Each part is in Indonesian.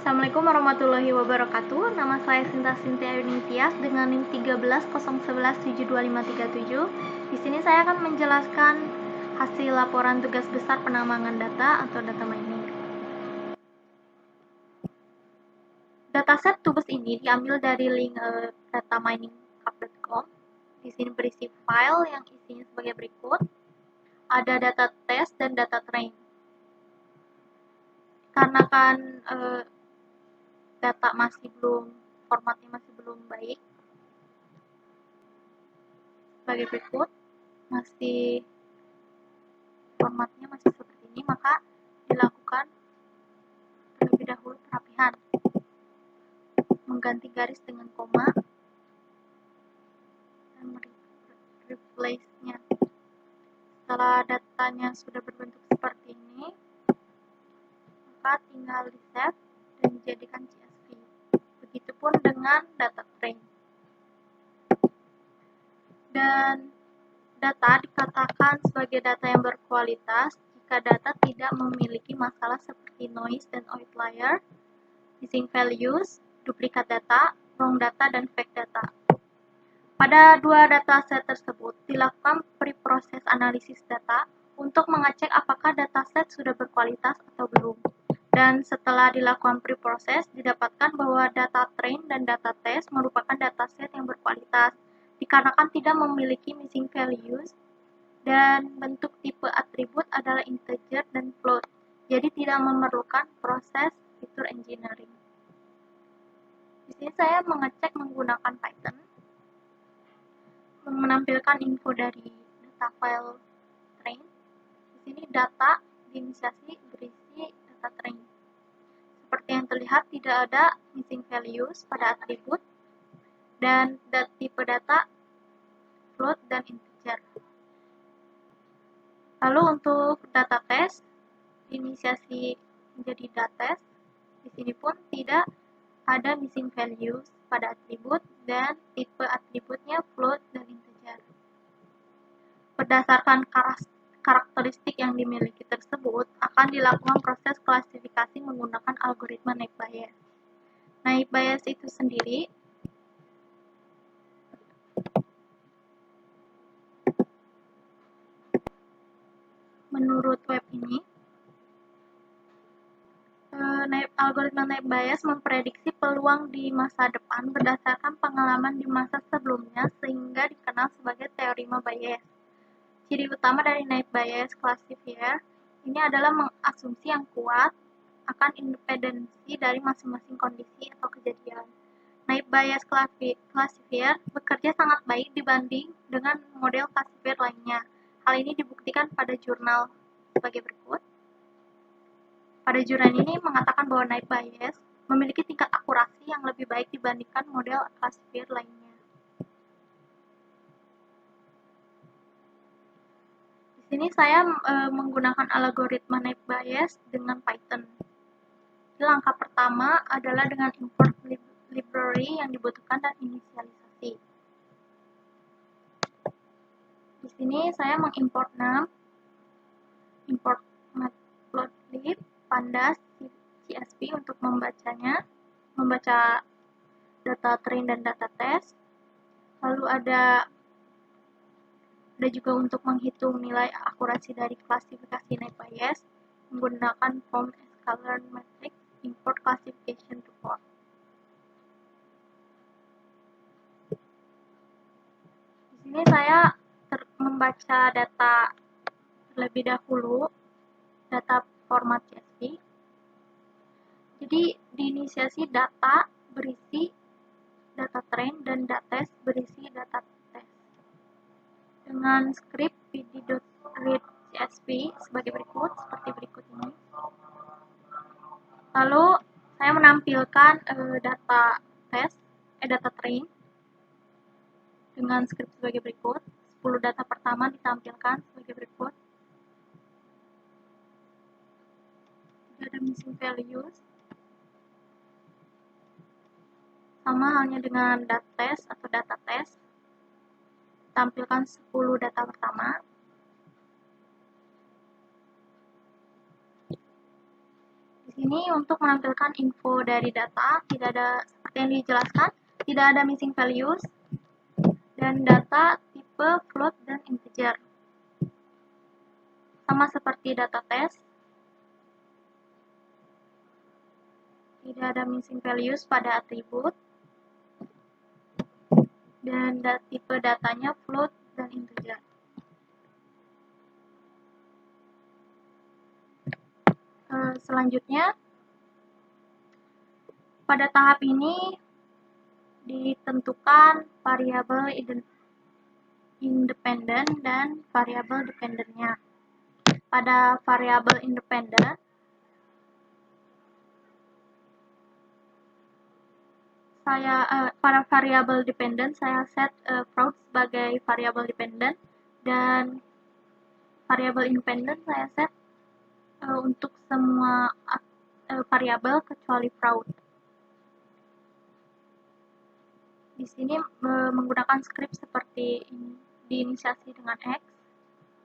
Assalamualaikum warahmatullahi wabarakatuh. Nama saya Sinta Sintia Yunitias dengan NIM 1301172537. Di sini saya akan menjelaskan hasil laporan tugas besar penambangan data atau data mining. Dataset tugas ini diambil dari link dataminingcup.com. Di sini berisi file yang isinya sebagai berikut. Ada data test dan data train. Karena kan data formatnya masih belum baik, sebagai berikut, formatnya masih seperti ini, maka dilakukan terlebih dahulu perapihan, mengganti garis dengan koma dan replace-nya. Setelah datanya sudah berbentuk seperti ini, maka tinggal di save dan dijadikan CSV. Begitupun dengan data train. Dan data dikatakan sebagai data yang berkualitas jika data tidak memiliki masalah seperti noise dan outlier, missing values, duplikat data, wrong data, dan fake data. Pada dua dataset tersebut, dilakukan pre-process analisis data untuk mengecek apakah dataset sudah berkualitas atau belum. Dan setelah dilakukan pre-process, didapatkan bahwa data train dan data test merupakan dataset yang berkualitas, dikarenakan tidak memiliki missing values, dan bentuk tipe atribut adalah integer dan float, jadi tidak memerlukan proses feature engineering. Di sini saya mengecek menggunakan Python, menampilkan info dari data file train. Di sini data diinisiasi berisi data train. Seperti yang terlihat, tidak ada missing values pada atribut dan tipe data float dan integer. Lalu untuk data test, diinisiasi menjadi data test. Di sini pun tidak ada missing values pada atribut dan tipe atributnya float dan integer. Berdasarkan karakteristik yang dimiliki tersebut, akan dilakukan proses klasifikasi menggunakan algoritma naive Bayes. Naive Bayes itu sendiri menurut web ini, algoritma naive Bayes memprediksi peluang di masa depan berdasarkan pengalaman di masa sebelumnya sehingga dikenal sebagai teorema Bayes. Ciri utama dari naive Bayes classifier ini adalah mengasumsi yang kuat akan independensi dari masing-masing kondisi atau kejadian. Naive Bayes classifier bekerja sangat baik dibanding dengan model classifier lainnya. Hal ini dibuktikan pada jurnal sebagai berikut. Pada jurnal ini mengatakan bahwa naive Bayes memiliki tingkat akurasi yang lebih baik dibandingkan model classifier lainnya. Di sini saya menggunakan algoritma naive Bayes dengan Python. Langkah pertama adalah dengan import library yang dibutuhkan dan inisialisasi. Di sini saya mengimport num, import matplotlib, pandas, CSV untuk membaca data train dan data test. Lalu ada juga untuk menghitung nilai akurasi dari klasifikasi naive Bayes menggunakan form scalar matrix import classification report. Di sini saya membaca data terlebih dahulu, data format CSV. Jadi diinisiasi data berisi data train dan data test berisi data test. Dengan script pd.read CSV sebagai berikut, seperti berikut ini. Lalu saya menampilkan data train dengan script sebagai berikut. 10 data pertama ditampilkan sebagai berikut. Tidak ada missing values. Sama halnya dengan data test atau data test. Tampilkan 10 data pertama. Di sini untuk menampilkan info dari data, tidak ada seperti yang dijelaskan, tidak ada missing values, dan data tipe float dan integer. Sama seperti data test, tidak ada missing values pada atribut, dan tipe datanya float dan integer. Selanjutnya, pada tahap ini ditentukan variabel independen dan variabel dependennya. Pada variabel independen, pada variabel dependen saya set float sebagai variabel dependen, dan variabel independen saya set untuk semua variabel kecuali float. Di sini menggunakan script seperti ini, diinisiasi dengan X,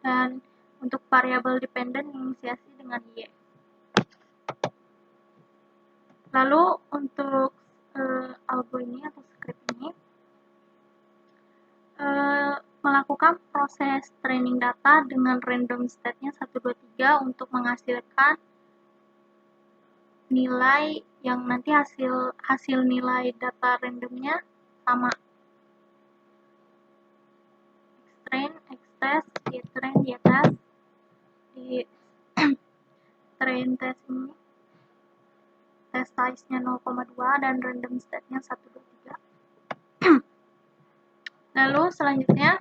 dan untuk variabel dependen diinisiasi dengan Y. Lalu untuk algo ini atau script ini melakukan proses training data dengan random state-nya 1, 2, 3 untuk menghasilkan nilai yang nanti hasil nilai data randomnya sama. Xtrain, Xtest, Ytrain, Ytest. Di train test ini test size-nya 0,2 dan random state-nya 1, 2, 3. Lalu selanjutnya,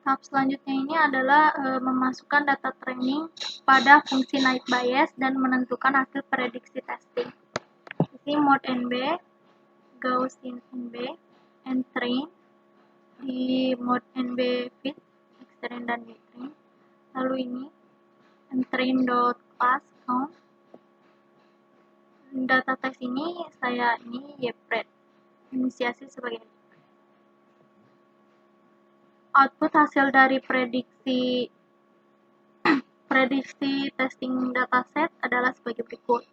tahap selanjutnya ini adalah memasukkan data training pada fungsi night bias dan menentukan hasil prediksi testing. Ini mode NB, Gaussian NB, Ntrain, di mode NB fit, Xtrain dan Ytrain. Lalu ini Ntrain.class count. Data test ini saya YPRED, inisiasi sebagai output hasil dari prediksi testing dataset adalah sebagai berikut.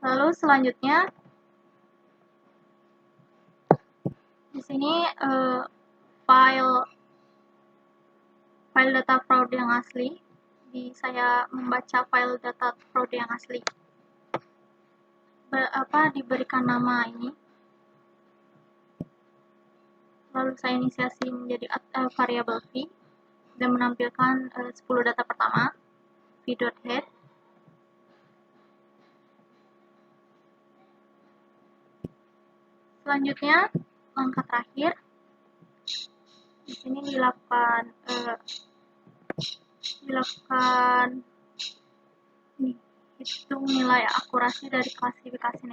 Lalu selanjutnya di sini file data fraud yang asli. Saya membaca file data fraud yang asli. Diberikan nama ini. Lalu saya inisiasi menjadi variabel v dan menampilkan 10 data pertama, v.head. Selanjutnya, langkah terakhir, di sini dilakukan hitung nilai akurasi dari klasifikasi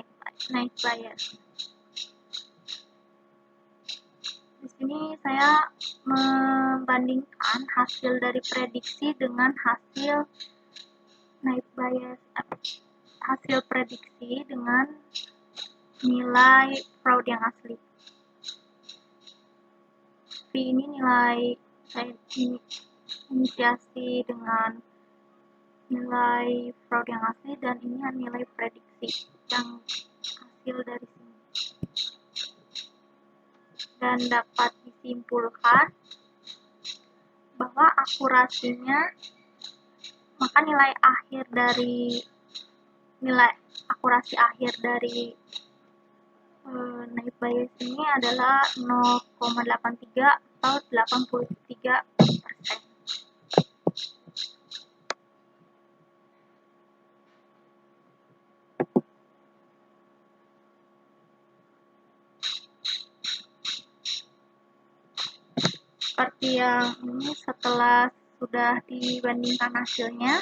night bias. Di sini saya membandingkan hasil dari prediksi dengan hasil night bias, hasil prediksi dengan nilai fraud yang asli. V ini nilai saya inisiasi dengan nilai fraud yang asli, dan ini nilai prediksi yang hasil dari sini. Dan dapat disimpulkan bahwa akurasinya, maka nilai akurasi akhir dari night bias ini adalah 0,83 atau 83%. Seperti yang ini, setelah sudah dibandingkan hasilnya,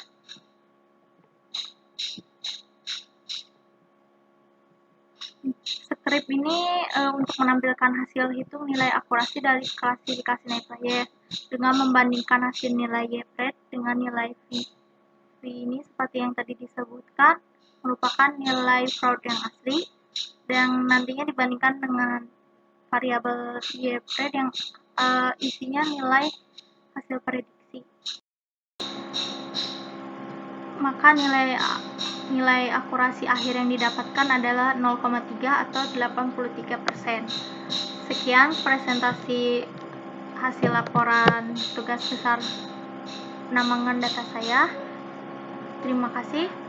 script ini untuk menampilkan hasil hitung nilai akurasi dari klasifikasi night bias dengan membandingkan hasil nilai YPRED dengan nilai V. V ini seperti yang tadi disebutkan merupakan nilai fraud yang asli, dan nantinya dibandingkan dengan variabel YPRED yang isinya nilai hasil prediksi maka nilai akurasi akhir yang didapatkan adalah 0,3 atau 83%. Sekian presentasi hasil laporan tugas besar penambangan data saya. Terima kasih.